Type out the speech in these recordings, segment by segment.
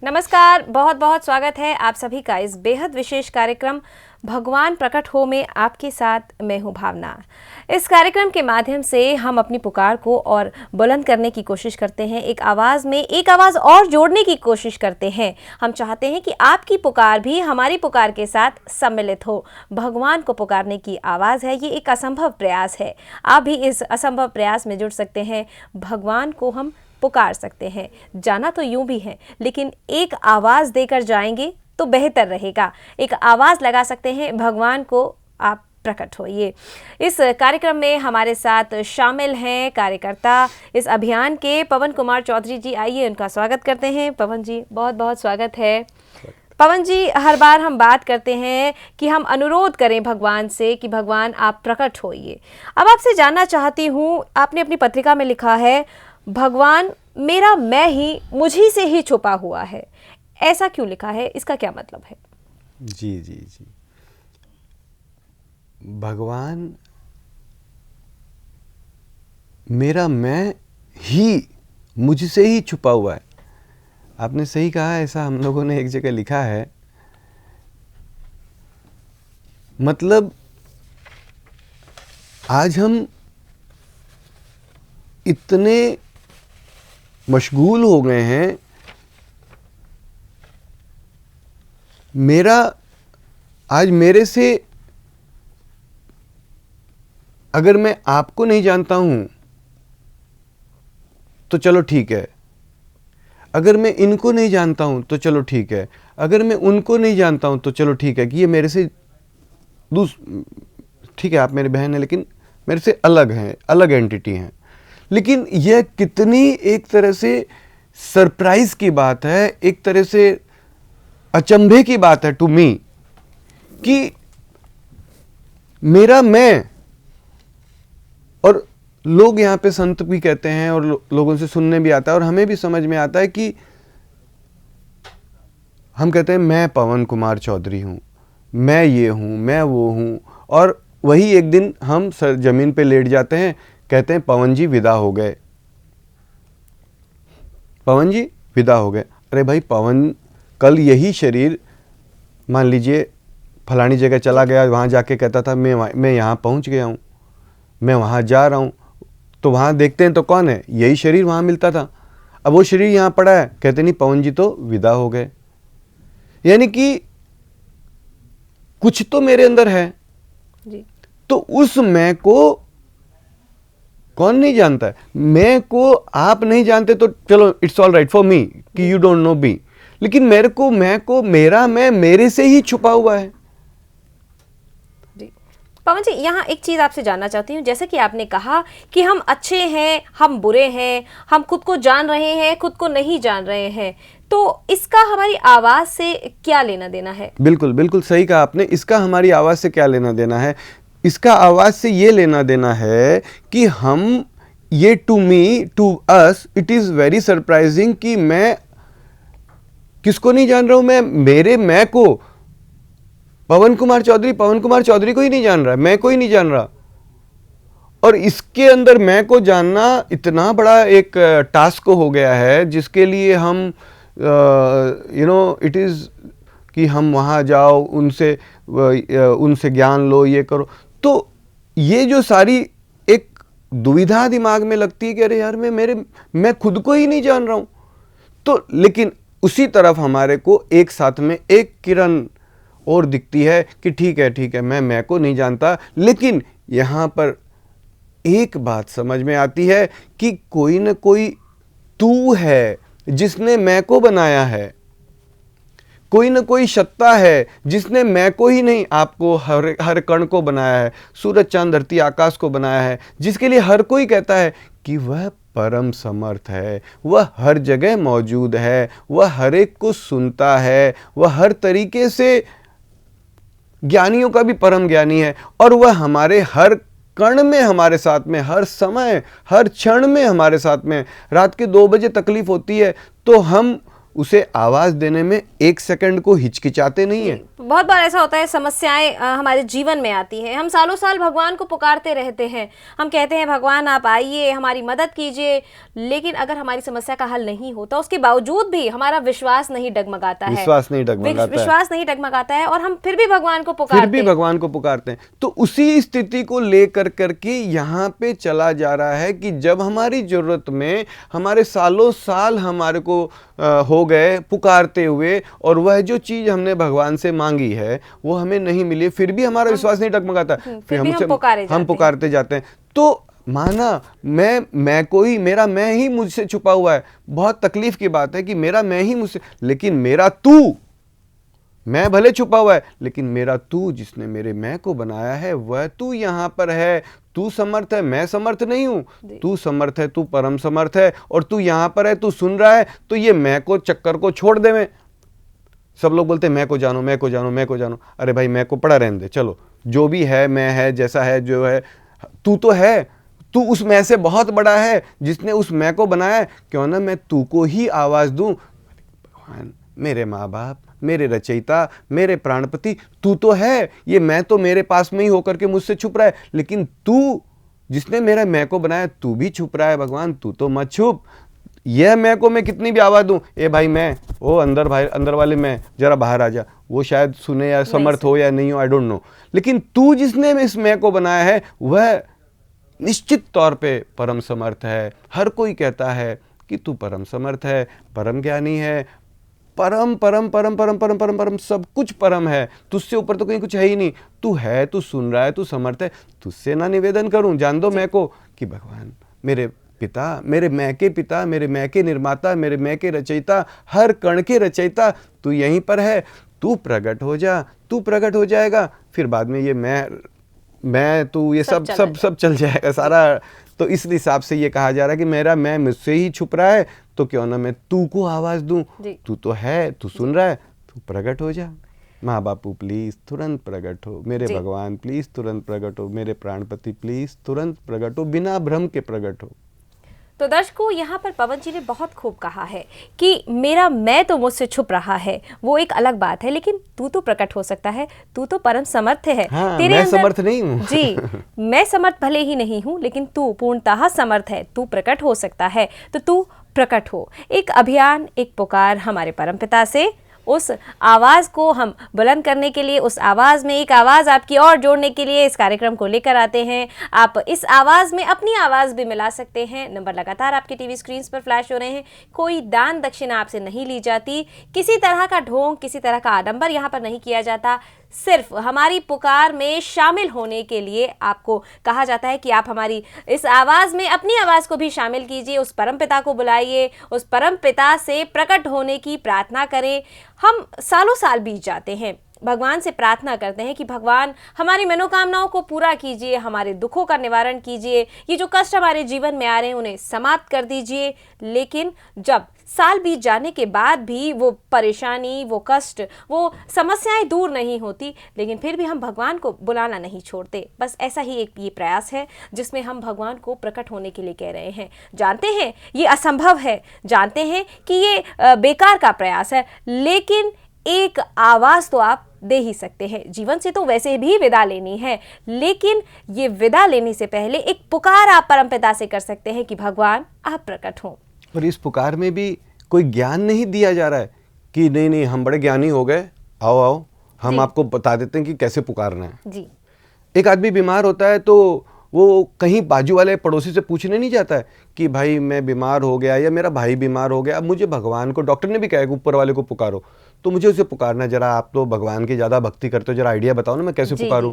नमस्कार, बहुत बहुत स्वागत है आप सभी का इस बेहद विशेष कार्यक्रम भगवान प्रकट हो में आपके साथ मैं हूं भावना। इस कार्यक्रम के माध्यम से हम अपनी पुकार को और बुलंद करने की कोशिश करते हैं, एक आवाज़ में एक आवाज़ और जोड़ने की कोशिश करते हैं। हम चाहते हैं कि आपकी पुकार भी हमारी पुकार के साथ सम्मिलित हो। भगवान को पुकारने की आवाज़ है, ये एक असंभव प्रयास है। आप भी इस असंभव प्रयास में जुड़ सकते हैं। भगवान को हम पुकार सकते हैं। जाना तो यूं भी है, लेकिन एक आवाज़ देकर जाएंगे तो बेहतर रहेगा। एक आवाज़ लगा सकते हैं, भगवान को आप प्रकट होइए। इस कार्यक्रम में हमारे साथ शामिल हैं कार्यकर्ता इस अभियान के पवन कुमार चौधरी जी। आइए उनका स्वागत करते हैं। पवन जी, बहुत बहुत स्वागत है। पवन जी, हर बार हम बात करते हैं कि हम अनुरोध करें भगवान से कि भगवान आप प्रकट होइए। अब आपसे जानना चाहती हूँ, आपने अपनी पत्रिका में लिखा है भगवान मेरा मैं ही मुझी से ही छुपा हुआ है। ऐसा क्यों लिखा है, इसका क्या मतलब है? जी जी जी, भगवान मेरा मैं ही मुझसे ही छुपा हुआ है। आपने सही कहा, ऐसा हम लोगों ने एक जगह लिखा है। मतलब आज हम इतने मशगूल हो गए हैं। आज मेरे से अगर मैं आपको नहीं जानता हूं तो चलो ठीक है, अगर मैं इनको नहीं जानता हूं तो चलो ठीक है, अगर मैं उनको नहीं जानता हूं तो चलो ठीक है कि ये मेरे से ठीक है, आप मेरी बहन है लेकिन मेरे से अलग हैं, अलग एंटिटी हैं। लेकिन यह कितनी एक तरह से सरप्राइज की बात है, एक तरह से अचंभे की बात है टू मी कि मेरा मैं, और लोग यहाँ पे संत भी कहते हैं और लोगों से सुनने भी आता है और हमें भी समझ में आता है कि हम कहते हैं मैं पवन कुमार चौधरी हूँ, मैं ये हूँ, मैं वो हूँ, और वही एक दिन हम सर जमीन पे लेट जाते हैं, कहते हैं पवन जी विदा हो गए, पवन जी विदा हो गए। अरे भाई पवन, कल यही शरीर मान लीजिए फलानी जगह चला गया, वहाँ जाके कहता था मैं यहाँ पहुँच गया हूँ, मैं वहाँ जा रहा हूँ, तो वहाँ देखते हैं तो कौन है, यही शरीर वहाँ मिलता था। अब वो शरीर यहाँ पड़ा है, कहते नहीं पवन जी तो विदा हो गए। यानी कि कुछ तो मेरे अंदर है जी। तो उस मैं को कौन नहीं जानता है? मैं को आप नहीं जानते तो चलो it's all right for me कि यू डोंट नो मी, लेकिन मेरे को मेरा मैं मेरे से ही छुपा हुआ है। जी पवन जी, यहाँ एक चीज़ आपसे जानना चाहती हूँ। जैसे कि आपने कहा कि हम अच्छे हैं, हम बुरे हैं, हम खुद को जान रहे हैं, खुद को नहीं जान रहे हैं, तो इसका हमारी आवाज़ से क्या लेना देना है? बिल्कुल बिल्कुल सही कहा आपने। इसका हमारी आवाज़ से क्या लेना देना है? इसका आवाज़ से ये लेना देना है कि हम ये to me, to us, it is very surprising कि मैं किसको नहीं जान रहा हूं। मेरे मैं को पवन कुमार चौधरी को ही नहीं जान रहा, मैं को ही नहीं जान रहा। और इसके अंदर मैं को जानना इतना बड़ा एक टास्क हो गया है, जिसके लिए हम इट इज़ कि हम वहाँ जाओ, उनसे ज्ञान लो, ये करो। तो ये जो सारी एक दुविधा दिमाग में लगती है कि अरे यार मैं खुद को ही नहीं जान रहा हूँ। तो लेकिन उसी तरफ हमारे को एक साथ में एक किरण और दिखती है कि ठीक है मैं को नहीं जानता, लेकिन यहाँ पर एक बात समझ में आती है कि कोई न कोई तू है जिसने मैं को बनाया है, कोई न कोई सत्ता है जिसने मैं को ही नहीं, आपको हर कण को बनाया है, सूरज चांद धरती आकाश को बनाया है, जिसके लिए हर कोई कहता है कि वह परम समर्थ है, वह हर जगह मौजूद है, वह हर एक को सुनता है, वह हर तरीके से ज्ञानियों का भी परम ज्ञानी है, और वह हमारे हर कण में हमारे साथ में, हर समय हर क्षण में हमारे साथ में। रात के 2 बजे तकलीफ होती है तो हम उसे आवाज देने में एक सेकंड को हिचकिचाते नहीं है। बहुत बार ऐसा होता है, समस्याएं हमारे जीवन में आती हैं, हम सालों साल भगवान को पुकारते रहते हैं, हम कहते हैं भगवान आप आइए हमारी मदद कीजिए, लेकिन अगर हमारी समस्या का हल नहीं होता उसके बावजूद भी हमारा विश्वास नहीं डगमगाता है, विश्वास नहीं डगमगाता है और हम फिर भी भगवान को पुकारते हैं। तो उसी स्थिति को लेकर करके यहाँ पे चला जा रहा है कि जब हमारी जरूरत में हमारे सालों साल हमारे को हो गए पुकारते हुए, और वह जो चीज हमने भगवान से मांगी है वो हमें नहीं मिली, फिर भी हमारा विश्वास नहीं डगमगाता, फिर हम पुकारते जाते हैं। तो माना मेरा मैं ही मुझसे छुपा हुआ है। बहुत तकलीफ की बात है कि मेरा मैं ही मुझसे, लेकिन मेरा तू, मैं भले छुपा हुआ है लेकिन मेरा तू जिसने मेरे मैं को बनाया है वह तू यहाँ पर है। तू समर्थ है, मैं समर्थ नहीं हूं। तू समर्थ है, तू परम समर्थ है और तू यहाँ पर है, तू सुन रहा है। तो ये मैं को चक्कर को छोड़ दे। मैं सब लोग बोलते हैं मैं को जानो, मैं को जानो, मैं को जानो। अरे भाई मैं को पड़ा रहने दे, चलो जो भी है मैं है, जैसा है जो है, तू तो है, तू उस मैं से बहुत बड़ा है जिसने उस मैं को बनाया है। क्यों ना मैं तू को ही आवाज दूं। भगवान, मेरे माँ बाप, मेरे रचयिता, मेरे प्राणपति, तू तो है। ये मैं तो मेरे पास में ही होकर के मुझसे छुप रहा है, लेकिन तू जिसने मेरा मैं को बनाया तू भी छुप रहा है। भगवान तू तो मत छुप। यह मैं को मैं कितनी भी आवाज दूं, ए भाई मैं, ओ अंदर भाई, अंदर वाले मैं, जरा बाहर आ जा, वो शायद सुने या समर्थ हो या नहीं हो, आई डोंट नो, लेकिन तू जिसने इस मैं को बनाया है वह निश्चित तौर पे परम समर्थ है। हर कोई कहता है कि तू परम समर्थ है, परम ज्ञानी है, परम परम परम परम परम परम परम सब कुछ परम है। तुझसे ऊपर तो कहीं कुछ है ही नहीं। तू है, तू सुन रहा है, तू समर्थ है। तुझसे ना निवेदन करूं, जान दो मैं को कि भगवान मेरे पिता, मेरे मैं के पिता, मेरे मैं के निर्माता, मेरे मैं के रचयिता, हर कण के रचयिता, तू यहीं पर है। तू प्रकट हो जा, तू प्रकट हो जाएगा, फिर बाद में ये मैं तू ये सब चल जाएगा सारा। तो इस हिसाब से ये कहा जा रहा है कि मेरा मैं मुझसे ही छुप रहा है, तो क्यों ना मैं तू को आवाज दूं। तू तो है, तू सुन रहा है, तू प्रकट हो जा। माँ बापू प्लीज तुरंत प्रकट हो, मेरे भगवान प्लीज तुरंत प्रकट हो, मेरे प्राणपति प्लीज तुरंत प्रकट हो, बिना भ्रम के प्रकट हो। तो दर्शकों, यहाँ पर पवन जी ने बहुत खूब कहा है कि मेरा मैं तो मुझसे छुप रहा है, वो एक अलग बात है, लेकिन तू तो प्रकट हो सकता है, तू तो परम समर्थ है। हाँ, तेरे मैं समर्थ नहीं हूँ। जी, मैं समर्थ भले ही नहीं हूँ, लेकिन तू पूर्णतः समर्थ है, तू प्रकट हो सकता है, तो तू प्रकट हो। एक अभियान, एक पुकार हमारे परमपिता से, उस आवाज़ को हम बुलंद करने के लिए, उस आवाज़ में एक आवाज़ आपकी और जोड़ने के लिए इस कार्यक्रम को लेकर आते हैं। आप इस आवाज़ में अपनी आवाज़ भी मिला सकते हैं। नंबर लगातार आपके टीवी स्क्रीन पर फ्लैश हो रहे हैं। कोई दान दक्षिणा आपसे नहीं ली जाती, किसी तरह का ढोंग, किसी तरह का आडंबर यहाँ पर नहीं किया जाता। सिर्फ हमारी पुकार में शामिल होने के लिए आपको कहा जाता है कि आप हमारी इस आवाज़ में अपनी आवाज़ को भी शामिल कीजिए, उस परमपिता को बुलाइए, उस परमपिता से प्रकट होने की प्रार्थना करें। हम सालों साल बीत जाते हैं, भगवान से प्रार्थना करते हैं कि भगवान हमारी मनोकामनाओं को पूरा कीजिए, हमारे दुखों का निवारण कीजिए, ये जो कष्ट हमारे जीवन में आ रहे हैं उन्हें समाप्त कर दीजिए। लेकिन जब साल बीत जाने के बाद भी वो परेशानी, वो कष्ट, वो समस्याएं दूर नहीं होती, लेकिन फिर भी हम भगवान को बुलाना नहीं छोड़ते। बस ऐसा ही एक ये प्रयास है जिसमें हम भगवान को प्रकट होने के लिए कह रहे हैं। जानते हैं ये असंभव है, जानते हैं कि ये बेकार का प्रयास है, लेकिन एक आवाज़ तो आप दे ही सकते हैं। जीवन से तो वैसे भी विदा लेनी है, लेकिन ये विदा लेने से पहले एक पुकार आप परमपिता से कर सकते हैं कि भगवान आप प्रकट हों। और इस पुकार में भी कोई ज्ञान नहीं दिया जा रहा है कि नहीं हम बड़े ज्ञानी हो गए, आओ आओ हम आपको बता देते हैं कि कैसे पुकारना है। जी। एक आदमी बीमार होता है तो वो कहीं बाजू वाले पड़ोसी से पूछने नहीं जाता है कि भाई मैं बीमार हो गया या मेरा भाई बीमार हो गया, अब मुझे भगवान को, डॉक्टर ने भी कहा कि ऊपर वाले को पुकारो, तो मुझे उसे पुकारना, जरा आप तो भगवान की ज़्यादा भक्ति करते हो, जरा आइडिया बताओ ना मैं कैसे पुकारूं।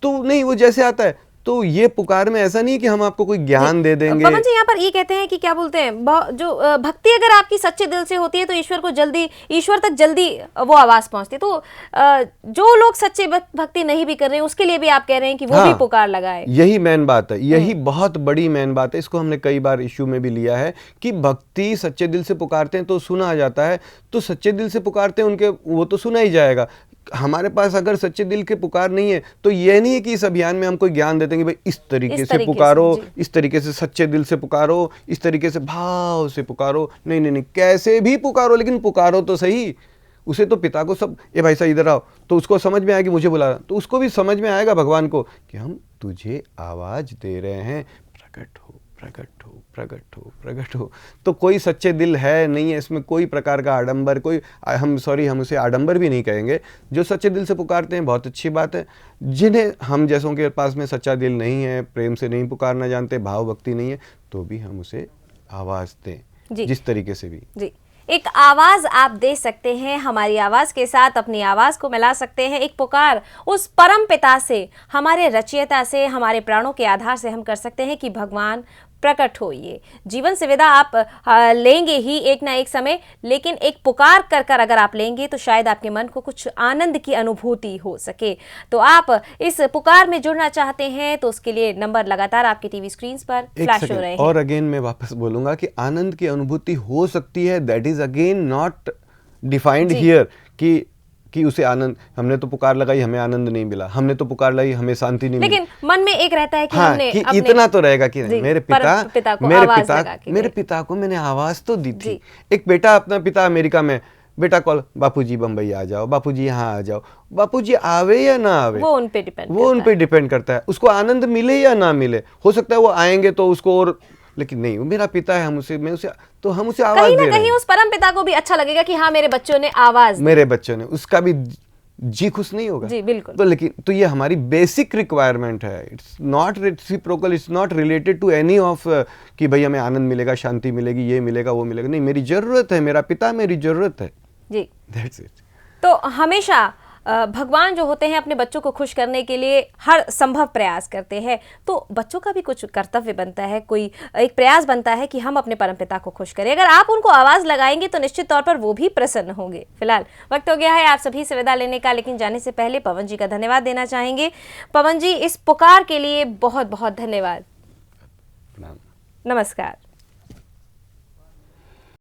तो नहीं, वो जैसे आता है। तो ये पुकार में ऐसा नहीं कि हम आपको कोई ज्ञान दे देंगे। पवन जी यहाँ पर ये कहते हैं कि क्या बोलते हैं, जो भक्ति अगर आपकी सच्चे दिल से होती है तो ईश्वर तक जल्दी वो आवाज पहुंचती है। तो जो लोग सच्चे भक्ति नहीं भी कर रहे हैं उसके लिए भी आप कह रहे हैं कि वो भी पुकार लगाए। यही मेन बात है, यही बहुत बड़ी मेन बात है। इसको हमने कई बार इश्यू में भी लिया है कि भक्ति सच्चे दिल से पुकारते हैं तो सुना जाता है, तो सच्चे दिल से पुकारते हैं उनके, वो तो सुना ही जाएगा। हमारे पास अगर सच्चे दिल के पुकार नहीं है तो ये नहीं है कि इस अभियान में हम कोई ज्ञान देते हैं कि भाई इस तरीके से पुकारो, इस तरीके से सच्चे दिल से पुकारो, इस तरीके से भाव से पुकारो। नहीं नहीं नहीं, कैसे भी पुकारो लेकिन पुकारो तो सही। उसे तो पिता को सब, ए भाई साहब इधर आओ, तो उसको समझ में आएगी मुझे बुला रहा, तो उसको भी समझ में आएगा भगवान को कि हम तुझे आवाज दे रहे हैं, प्रकट हो प्रकट हो प्रकट हो प्रकट हो। तो कोई सच्चे दिल है नहीं है इसमें, कोई प्रकार का आडंबर, कोई हम उसे आडंबर भी नहीं कहेंगे। जो सच्चे दिल से पुकारते हैं बहुत अच्छी बात है। जिन्हें हम जैसों के पास में सच्चा दिल नहीं है, प्रेम से नहीं पुकारना जानते, भाव भक्ति नहीं है, तो भी हम उसे आवाज़ दें जिस तरीके से भी। जी, एक आवाज आप दे सकते हैं, हमारी आवाज के साथ अपनी आवाज को मिला सकते हैं। एक पुकार उस परम पिता से, हमारे रचयिता से, हमारे प्राणों के आधार से हम कर सकते हैं कि भगवान प्रकट होइए। जीवन से विदा आप लेंगे ही एक ना एक समय, लेकिन एक पुकार कर कर अगर आप लेंगे तो शायद आपके मन को कुछ आनंद की अनुभूति हो सके। तो आप इस पुकार में जुड़ना चाहते हैं तो उसके लिए नंबर लगातार आपकी टीवी स्क्रीन पर फ्लैश हो रहे हैं। और अगेन मैं वापस बोलूंगा कि आनंद की अनुभूति हो सकती है, that is again not defined here कि उसे आनंद, हमने तो पुकार लगाई हमें आनंद नहीं मिला, हमने तो पुकार लगाई हमें शांति नहीं मिली, लेकिन मन में एक रहता है कि हाँ, हमने कि इतना तो रहेगा कि नहीं, मेरे पिता को मैंने आवाज तो दी थी। एक बेटा अपना पिता अमेरिका में, बेटा कॉल, बापूजी बम्बई आ जाओ, बापूजी यहाँ आ जाओ, बापूजी आवे या ना आवे वो उन पे डिपेंड करता है। उसको आनंद मिले या ना मिले, हो सकता है वो आएंगे तो उसको, और लेकिन नहीं वो मेरा पिता है, हम उसे आवाज दे रहे हैं। कहीं उस परम पिता को भी अच्छा लगेगा कि हाँ मेरे बच्चों ने आवाज दी, मेरे बच्चों ने, उसका भी जी खुश नहीं होगा। जी बिल्कुल। तो लेकिन तो ये हमारी बेसिक रिक्वायरमेंट है, it's not reciprocal, it's not related to any of कि भाई हमें आनंद मिलेगा, शांति मिलेगी, ये मिलेगा वो मिलेगा, नहीं, मेरी जरूरत है, मेरा पिता मेरी जरूरत है, जी दैट्स इट। तो हमेशा भगवान जो होते हैं अपने बच्चों को खुश करने के लिए हर संभव प्रयास करते हैं, तो बच्चों का भी कुछ कर्तव्य बनता है, कोई एक प्रयास बनता है कि हम अपने परमपिता को खुश करें। अगर आप उनको आवाज़ लगाएंगे तो निश्चित तौर पर वो भी प्रसन्न होंगे। फिलहाल वक्त हो गया है आप सभी से विदा लेने का, लेकिन जाने से पहले पवन जी का धन्यवाद देना चाहेंगे। पवन जी, इस पुकार के लिए बहुत बहुत धन्यवाद। प्रणाम। नमस्कार।